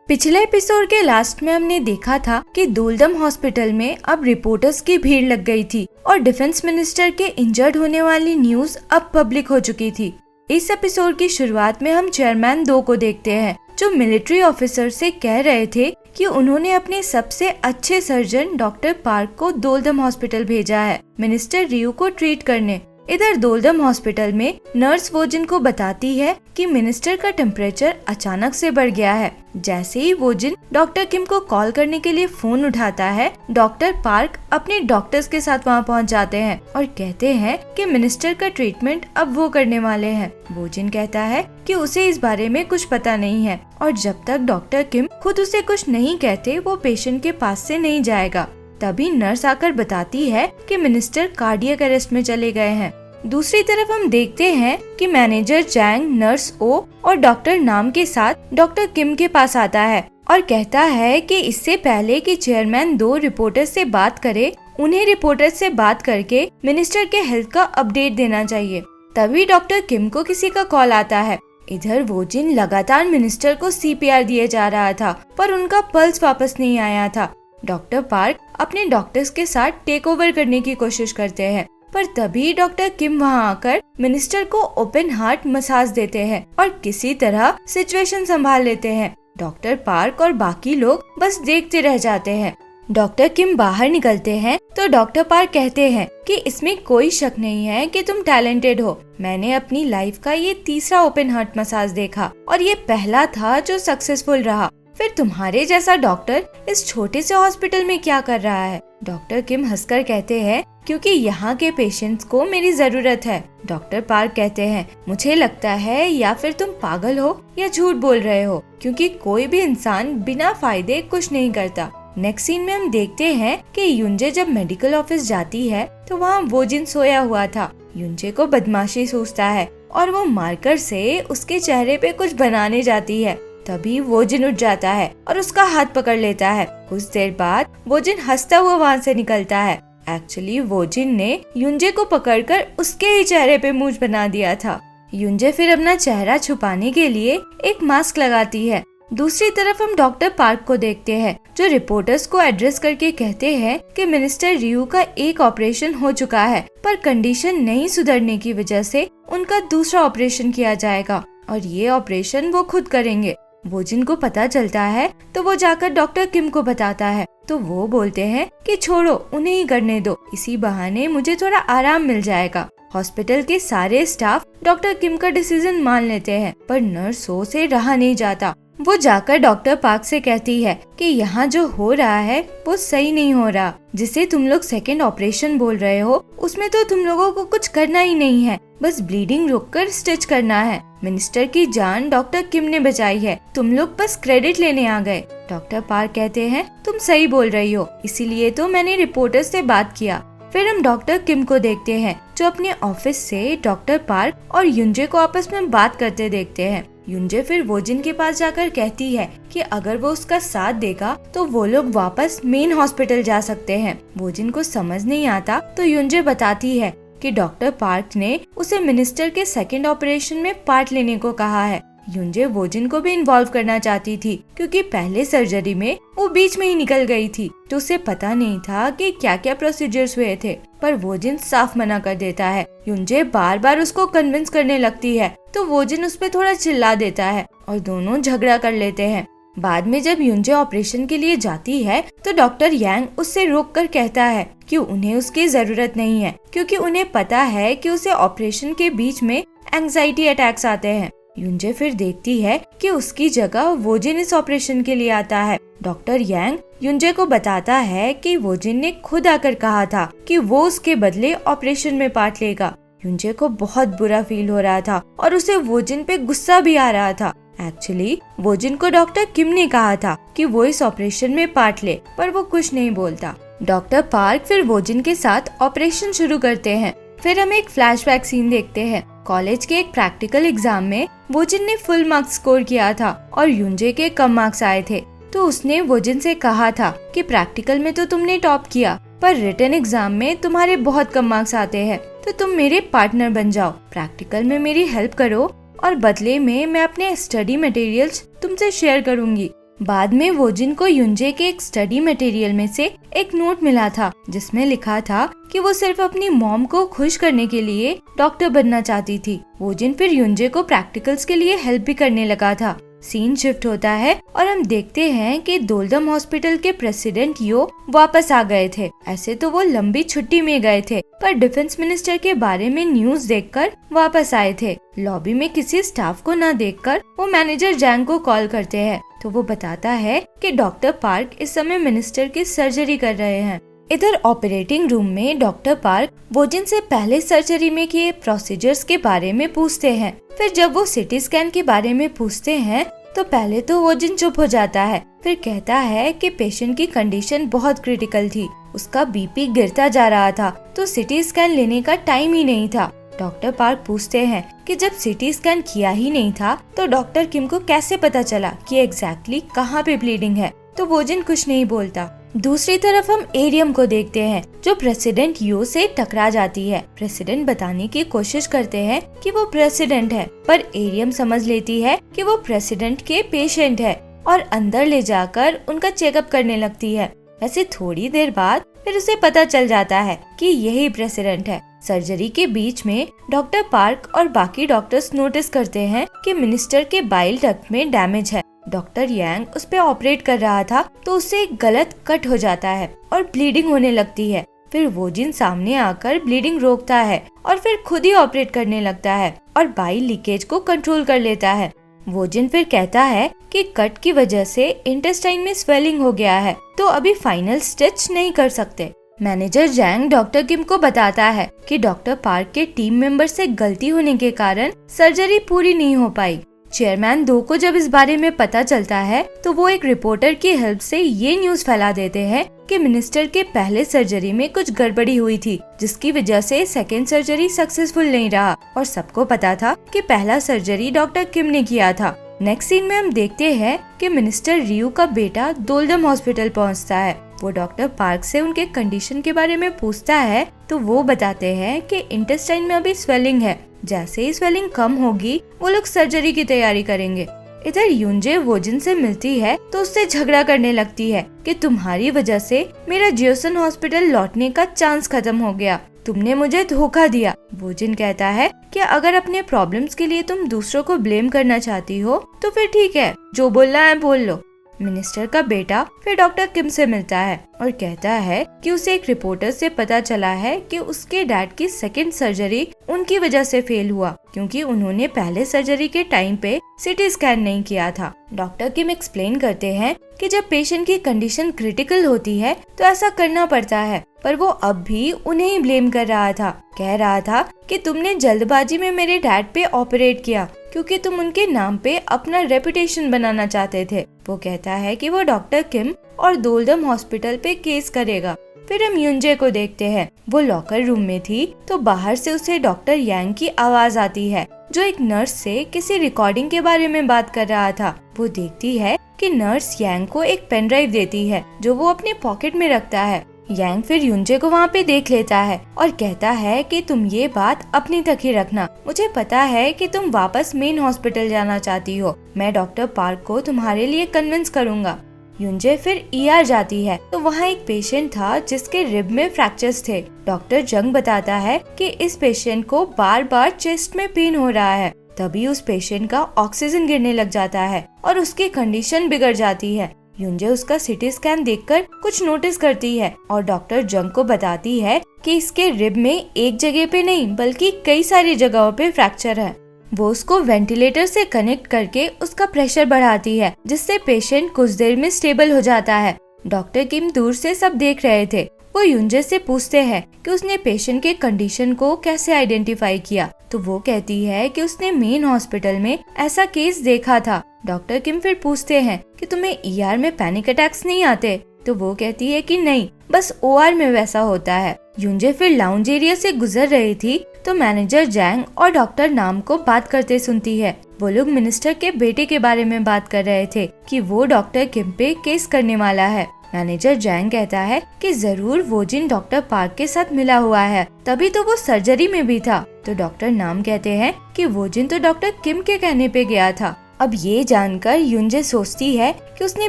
पिछले एपिसोड के लास्ट में हमने देखा था कि दुलदम हॉस्पिटल में अब रिपोर्टर्स की भीड़ लग गई थी और डिफेंस मिनिस्टर के इंजर्ड होने वाली न्यूज अब पब्लिक हो चुकी थी। इस एपिसोड की शुरुआत में हम चेयरमैन 2 को देखते हैं जो मिलिट्री ऑफिसर से कह रहे थे कि उन्होंने अपने सबसे अच्छे सर्जन डॉक्टर पार्क को दुलदम हॉस्पिटल भेजा है मिनिस्टर रियू को ट्रीट करने। इधर दुलदम हॉस्पिटल में नर्स वोजिन को बताती है कि मिनिस्टर का टेम्परेचर अचानक से बढ़ गया है। जैसे ही वोजिन डॉक्टर किम को कॉल करने के लिए फोन उठाता है, डॉक्टर पार्क अपने डॉक्टर्स के साथ वहां पहुंच जाते हैं और कहते हैं कि मिनिस्टर का ट्रीटमेंट अब वो करने वाले हैं। वोजिन कहता है कि उसे इस बारे में कुछ पता नहीं है और जब तक डॉक्टर किम खुद उसे कुछ नहीं कहते वो पेशेंट के पास से नहीं जाएगा। तभी नर्स आकर बताती है कि मिनिस्टर कार्डियक अरेस्ट में चले गए हैं। दूसरी तरफ हम देखते हैं कि मैनेजर जैंग नर्स ओ और डॉक्टर नाम के साथ डॉक्टर किम के पास आता है और कहता है कि इससे पहले कि चेयरमैन 2 रिपोर्टर से बात करे, उन्हें रिपोर्टर से बात करके मिनिस्टर के हेल्थ का अपडेट देना चाहिए। तभी डॉक्टर किम को किसी का कॉल आता है। इधर वोजिन लगातार मिनिस्टर को CPR दिए जा रहा था पर उनका पल्स वापस नहीं आया था। डॉक्टर पार्क अपने डॉक्टर्स के साथ टेक ओवर करने की कोशिश करते हैं पर तभी डॉक्टर किम वहां आकर मिनिस्टर को ओपन हार्ट मसाज देते हैं और किसी तरह सिचुएशन संभाल लेते हैं। डॉक्टर पार्क और बाकी लोग बस देखते रह जाते हैं। डॉक्टर किम बाहर निकलते हैं तो डॉक्टर पार्क कहते हैं कि इसमें कोई शक नहीं है कि तुम टैलेंटेड हो। मैंने अपनी लाइफ का ये तीसरा ओपन हार्ट मसाज देखा और ये पहला था जो सक्सेसफुल रहा। फिर तुम्हारे जैसा डॉक्टर इस छोटे से हॉस्पिटल में क्या कर रहा है? डॉक्टर किम हंसकर कहते हैं क्योंकि यहाँ के पेशेंट्स को मेरी जरूरत है। डॉक्टर पार्क कहते हैं मुझे लगता है या फिर तुम पागल हो या झूठ बोल रहे हो क्योंकि कोई भी इंसान बिना फायदे कुछ नहीं करता। नेक्स्ट सीन में हम देखते हैं कि युंजे जब मेडिकल ऑफिस जाती है तो वहाँ वोजिन सोया हुआ था। युंजे को बदमाशी सूझता है और वो मार्कर से उसके चेहरे पे कुछ बनाने जाती है। तभी वोजिन उठ जाता है और उसका हाथ पकड़ लेता है। कुछ देर बाद वोजिन हंसता हुआ वहाँ से निकलता है। एक्चुअली वोजिन ने युंजे को पकड़कर उसके ही चेहरे पे मूंछ बना दिया था। युंजे फिर अपना चेहरा छुपाने के लिए एक मास्क लगाती है। दूसरी तरफ हम डॉक्टर पार्क को देखते हैं जो रिपोर्टर्स को एड्रेस करके कहते हैं कि मिनिस्टर रियू का एक ऑपरेशन हो चुका है पर कंडीशन नहीं सुधरने की वजह से उनका दूसरा ऑपरेशन किया जाएगा और ये ऑपरेशन वो खुद करेंगे। वोजिन को पता चलता है तो वो जाकर डॉक्टर किम को बताता है तो वो बोलते हैं कि छोड़ो, उन्हें ही करने दो, इसी बहाने मुझे थोड़ा आराम मिल जाएगा। हॉस्पिटल के सारे स्टाफ डॉक्टर किम का डिसीजन मान लेते हैं पर नर्स ओ से रहा नहीं जाता। वो जाकर डॉक्टर पार्क से कहती है कि यहाँ जो हो रहा है वो सही नहीं हो रहा। जिसे तुम लोग सेकेंड ऑपरेशन बोल रहे हो उसमें तो तुम लोगों को कुछ करना ही नहीं है, बस ब्लीडिंग रोककर स्टिच करना है। मिनिस्टर की जान डॉक्टर किम ने बचाई है, तुम लोग बस क्रेडिट लेने आ गए। डॉक्टर पार्क कहते हैं तुम सही बोल रही हो, इसीलिए तो मैंने रिपोर्टर से बात किया। फिर हम डॉक्टर किम को देखते हैं जो अपने ऑफिस से डॉक्टर पार्क और युंजे को आपस में बात करते देखते हैं। युंजे फिर वोजिन के पास जाकर कहती है कि अगर वो उसका साथ देगा तो वो लोग वापस मेन हॉस्पिटल जा सकते हैं। वोजिन को समझ नहीं आता तो युंजे बताती है कि डॉक्टर पार्क ने उसे मिनिस्टर के सेकंड ऑपरेशन में पार्ट लेने को कहा है। युंजे वोजिन को भी इन्वॉल्व करना चाहती थी क्योंकि पहले सर्जरी में वो बीच में ही निकल गई थी तो उसे पता नहीं था कि क्या क्या प्रोसीजर्स हुए थे, पर वोजिन साफ मना कर देता है। युंजे बार बार उसको कन्विंस करने लगती है तो वोजिन उस पर थोड़ा चिल्ला देता है और दोनों झगड़ा कर लेते हैं। बाद में जब युंजे ऑपरेशन के लिए जाती है तो डॉक्टर यांग उससे रोककर कहता है कि उन्हें उसकी जरूरत नहीं है क्योंकि उन्हें पता है कि उसे ऑपरेशन के बीच में एंजाइटी अटैक्स आते हैं। युंजे फिर देखती है कि उसकी जगह वोजिन इस ऑपरेशन के लिए आता है। डॉक्टर यांग युंजे को बताता है कि वोजिन ने खुद आकर कहा था कि वो उसके बदले ऑपरेशन में पार्ट लेगा। युंजे को बहुत बुरा फील हो रहा था और उसे वोजिन पे गुस्सा भी आ रहा था। एक्चुअली वोजिन को डॉक्टर किम ने कहा था कि वो इस ऑपरेशन में पार्ट ले पर वो कुछ नहीं बोलता। डॉक्टर पार्क फिर वोजिन के साथ ऑपरेशन शुरू करते हैं। फिर हम एक फ्लैशबैक सीन देखते हैं। कॉलेज के एक प्रैक्टिकल एग्जाम में वोजिन ने फुल मार्क्स स्कोर किया था और युंजे के कम मार्क्स आए थे तो उसने वोजिन से कहा था कि प्रैक्टिकल में तो तुमने टॉप किया पर रिटन एग्जाम में तुम्हारे बहुत कम मार्क्स आते हैं तो तुम मेरे पार्टनर बन जाओ, प्रैक्टिकल में मेरी हेल्प करो और बदले में मैं अपने स्टडी मटेरियल्स तुमसे शेयर करूंगी। बाद में वोजिन को युंजे के एक स्टडी मटेरियल में से एक नोट मिला था जिसमें लिखा था कि वो सिर्फ अपनी मॉम को खुश करने के लिए डॉक्टर बनना चाहती थी। वोजिन फिर युंजे को प्रैक्टिकल्स के लिए हेल्प भी करने लगा था। सीन शिफ्ट होता है और हम देखते हैं कि दोलदम हॉस्पिटल के प्रेसिडेंट यो वापस आ गए थे। ऐसे तो वो लंबी छुट्टी में गए थे, पर डिफेंस मिनिस्टर के बारे में न्यूज देखकर वापस आए थे। लॉबी में किसी स्टाफ को न देखकर वो मैनेजर जैंग को कॉल करते हैं, तो वो बताता है कि डॉक्टर पार्क इस समय मिनिस्टर की सर्जरी कर रहे हैं। इधर ऑपरेटिंग रूम में डॉक्टर पार्क वोजिन से पहले सर्जरी में किए प्रोसीजर्स के बारे में पूछते हैं। फिर जब वो सिटी स्कैन के बारे में पूछते हैं तो पहले तो वोजिन चुप हो जाता है, फिर कहता है कि पेशेंट की कंडीशन बहुत क्रिटिकल थी, उसका बीपी गिरता जा रहा था, तो सिटी स्कैन लेने का टाइम ही नहीं था। डॉक्टर पार्क पूछते हैं कि जब सिटी स्कैन किया ही नहीं था तो डॉक्टर किम को कैसे पता चला कि एग्जैक्टली कहाँ पे ब्लीडिंग है, तो वोजिन कुछ नहीं बोलता। दूसरी तरफ हम एरियम को देखते हैं जो प्रेसिडेंट यो से टकरा जाती है। प्रेसिडेंट बताने की कोशिश करते हैं कि वो प्रेसिडेंट है, पर एरियम समझ लेती है कि वो प्रेसिडेंट के पेशेंट है और अंदर ले जाकर उनका चेकअप करने लगती है। वैसे थोड़ी देर बाद फिर उसे पता चल जाता है कि यही प्रेसिडेंट है। सर्जरी के बीच में डॉक्टर पार्क और बाकी डॉक्टर्स नोटिस करते हैं कि मिनिस्टर के बाइल डक्ट में डैमेज है। डॉक्टर यांग उस पे ऑपरेट कर रहा था तो उससे एक गलत कट हो जाता है और ब्लीडिंग होने लगती है। फिर वोजिन सामने आकर ब्लीडिंग रोकता है और फिर खुद ही ऑपरेट करने लगता है और बाइल लीकेज को कंट्रोल कर लेता है। वोजिन फिर कहता है कि कट की वजह से इंटेस्टाइन में स्वेलिंग हो गया है, तो अभी फाइनल स्टिच नहीं कर सकते। मैनेजर जैंग डॉक्टर किम को बताता है कि डॉक्टर पार्क के टीम मेंबर से गलती होने के कारण सर्जरी पूरी नहीं हो पाई। चेयरमैन दो को जब इस बारे में पता चलता है तो वो एक रिपोर्टर की हेल्प से ये न्यूज फैला देते हैं कि मिनिस्टर के पहले सर्जरी में कुछ गड़बड़ी हुई थी, जिसकी वजह से सेकेंड सर्जरी सक्सेसफुल नहीं रहा और सबको पता था कि पहला सर्जरी डॉक्टर किम ने किया था। नेक्स्ट सीन में हम देखते हैं कि मिनिस्टर रियू का बेटा दोलदम हॉस्पिटल पहुंचता है। वो डॉक्टर पार्क से उनके कंडीशन के बारे में पूछता है तो वो बताते हैं कि इंटेस्टाइन में अभी स्वेलिंग है, जैसे ही स्वेलिंग कम होगी वो लोग सर्जरी की तैयारी करेंगे। इधर युंजे वोजिन से मिलती है तो उससे झगड़ा करने लगती है कि तुम्हारी वजह से मेरा जियोसन हॉस्पिटल लौटने का चांस खत्म हो गया, तुमने मुझे धोखा दिया। वोजिन कहता है कि अगर अपने प्रॉब्लम्स के लिए तुम दूसरों को ब्लेम करना चाहती हो तो फिर ठीक है, जो बोलना है बोल लो। मिनिस्टर का बेटा फिर डॉक्टर किम से मिलता है और कहता है कि उसे एक रिपोर्टर से पता चला है कि उसके डैड की सेकंड सर्जरी उनकी वजह से फेल हुआ क्योंकि उन्होंने पहले सर्जरी के टाइम पे सिटी स्कैन नहीं किया था। डॉक्टर किम एक्सप्लेन करते हैं कि जब पेशेंट की कंडीशन क्रिटिकल होती है तो ऐसा करना पड़ता है, पर वो अब भी उन्हें ही ब्लेम कर रहा था। कह रहा था कि तुमने जल्दबाजी में मेरे डैड पे ऑपरेट किया क्योंकि तुम उनके नाम पे अपना रेपुटेशन बनाना चाहते थे। वो कहता है कि वो डॉक्टर किम और दोलदम हॉस्पिटल पे केस करेगा। फिर हम युंजे को देखते हैं। वो लॉकर रूम में थी तो बाहर से उसे डॉक्टर यांग की आवाज आती है जो एक नर्स से किसी रिकॉर्डिंग के बारे में बात कर रहा था। वो देखती है कि नर्स यांग को एक पेन ड्राइव देती है जो वो अपने पॉकेट में रखता है। यांग फिर युंजे को वहाँ पे देख लेता है और कहता है कि तुम ये बात अपनी तक ही रखना, मुझे पता है कि तुम वापस मेन हॉस्पिटल जाना चाहती हो, मैं डॉक्टर पार्क को तुम्हारे लिए कन्विंस करूँगा। युंजे फिर ईआर जाती है तो वहाँ एक पेशेंट था जिसके रिब में फ्रैक्चर्स थे। डॉक्टर जंग बताता है कि इस पेशेंट को बार बार चेस्ट में पेन हो रहा है। तभी उस पेशेंट का ऑक्सीजन गिरने लग जाता है और उसकी कंडीशन बिगड़ जाती है। युंजे उसका सिटी स्कैन देखकर कुछ नोटिस करती है और डॉक्टर जंग को बताती है कि इसके रिब में एक जगह पे नहीं बल्कि कई सारी जगहों पे फ्रैक्चर है। वो उसको वेंटिलेटर से कनेक्ट करके उसका प्रेशर बढ़ाती है जिससे पेशेंट कुछ देर में स्टेबल हो जाता है। डॉक्टर किम दूर से सब देख रहे थे। वो युंजे से पूछते हैं कि उसने पेशेंट के कंडीशन को कैसे आइडेंटिफाई किया, तो वो कहती है कि उसने मेन हॉस्पिटल में ऐसा केस देखा था। डॉक्टर किम फिर पूछते हैं कि तुम्हें ईआर में पैनिक अटैक्स नहीं आते, तो वो कहती है कि नहीं, बस ओआर में वैसा होता है। युंजे फिर लाउंज एरिया से गुजर रही थी तो मैनेजर जैंग और डॉक्टर नाम को बात करते सुनती है। वो लोग मिनिस्टर के बेटे के बारे में बात कर रहे थे कि वो डॉक्टर किम पे केस करने वाला है। मैनेजर जैंग कहता है कि जरूर वोजिन डॉक्टर पार्क के साथ मिला हुआ है, तभी तो वो सर्जरी में भी था। तो डॉक्टर नाम कहते हैं कि वोजिन तो डॉक्टर किम के कहने पे गया था। अब ये जानकर युनजे सोचती है कि उसने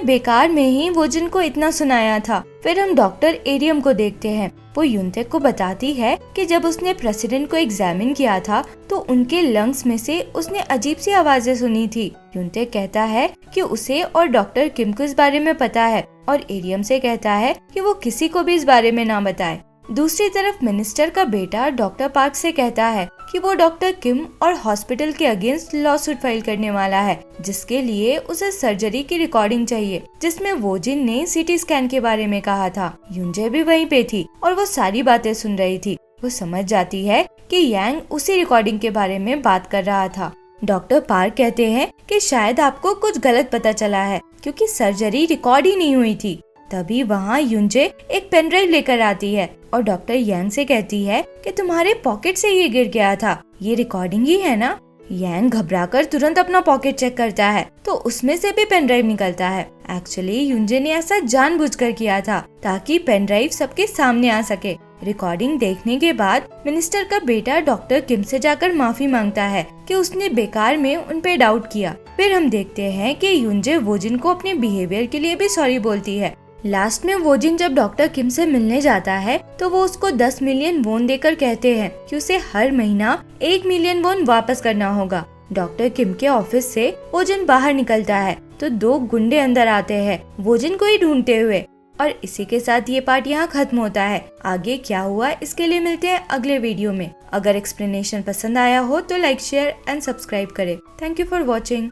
बेकार में ही वोजिन को इतना सुनाया था। फिर हम डॉक्टर एरियम को देखते हैं। वो युनतेक को बताती है कि जब उसने प्रेसिडेंट को एग्जामिन किया था तो उनके लंग्स में से उसने अजीब सी आवाजें सुनी थी। युनतेक कहता है कि उसे और डॉक्टर किम को इस बारे में पता है और एरियम से कहता है कि वो किसी को भी इस बारे में ना बताए। दूसरी तरफ मिनिस्टर का बेटा डॉक्टर पार्क से कहता है कि वो डॉक्टर किम और हॉस्पिटल के अगेंस्ट लॉसूट फाइल करने वाला है, जिसके लिए उसे सर्जरी की रिकॉर्डिंग चाहिए जिसमें वोजिन ने सीटी स्कैन के बारे में कहा था। युनजे भी वहीं पे थी और वो सारी बातें सुन रही थी। वो समझ जाती है कि यांग उसी रिकॉर्डिंग के बारे में बात कर रहा था। डॉक्टर पार्क कहते हैं कि शायद आपको कुछ गलत पता चला है क्योंकि सर्जरी रिकॉर्ड ही नहीं हुई थी। तभी वहाँ युनजे एक पेन ड्राइव लेकर आती है और डॉक्टर यांग से कहती है कि तुम्हारे पॉकेट से ये गिर गया था, ये रिकॉर्डिंग ही है ना। यांग घबराकर तुरंत अपना पॉकेट चेक करता है तो उसमें से भी पेन ड्राइव निकलता है। एक्चुअली युनजे ने ऐसा जानबूझकर किया था ताकि पेन ड्राइव सबके सामने आ सके। रिकॉर्डिंग देखने के बाद मिनिस्टर का बेटा डॉक्टर किम से जाकर माफी मांगता है कि उसने बेकार में उन पे डाउट किया। फिर हम देखते हैं कि युनजे वोजिन को अपने बिहेवियर के लिए भी सॉरी बोलती है। लास्ट में वोजिन जब डॉक्टर किम से मिलने जाता है तो वो उसको 10 मिलियन वोन देकर कहते हैं कि उसे हर महीना 1 मिलियन वोन वापस करना होगा। डॉक्टर किम के ऑफिस से वोजिन बाहर निकलता है तो 2 गुंडे अंदर आते हैं वोजिन को ही ढूंढते हुए। और इसी के साथ ये पार्ट यहाँ खत्म होता है। आगे क्या हुआ इसके लिए मिलते हैं अगले वीडियो में। अगर एक्सप्लेनेशन पसंद आया हो तो लाइक, शेयर एंड सब्सक्राइब करें। Thank you for watching.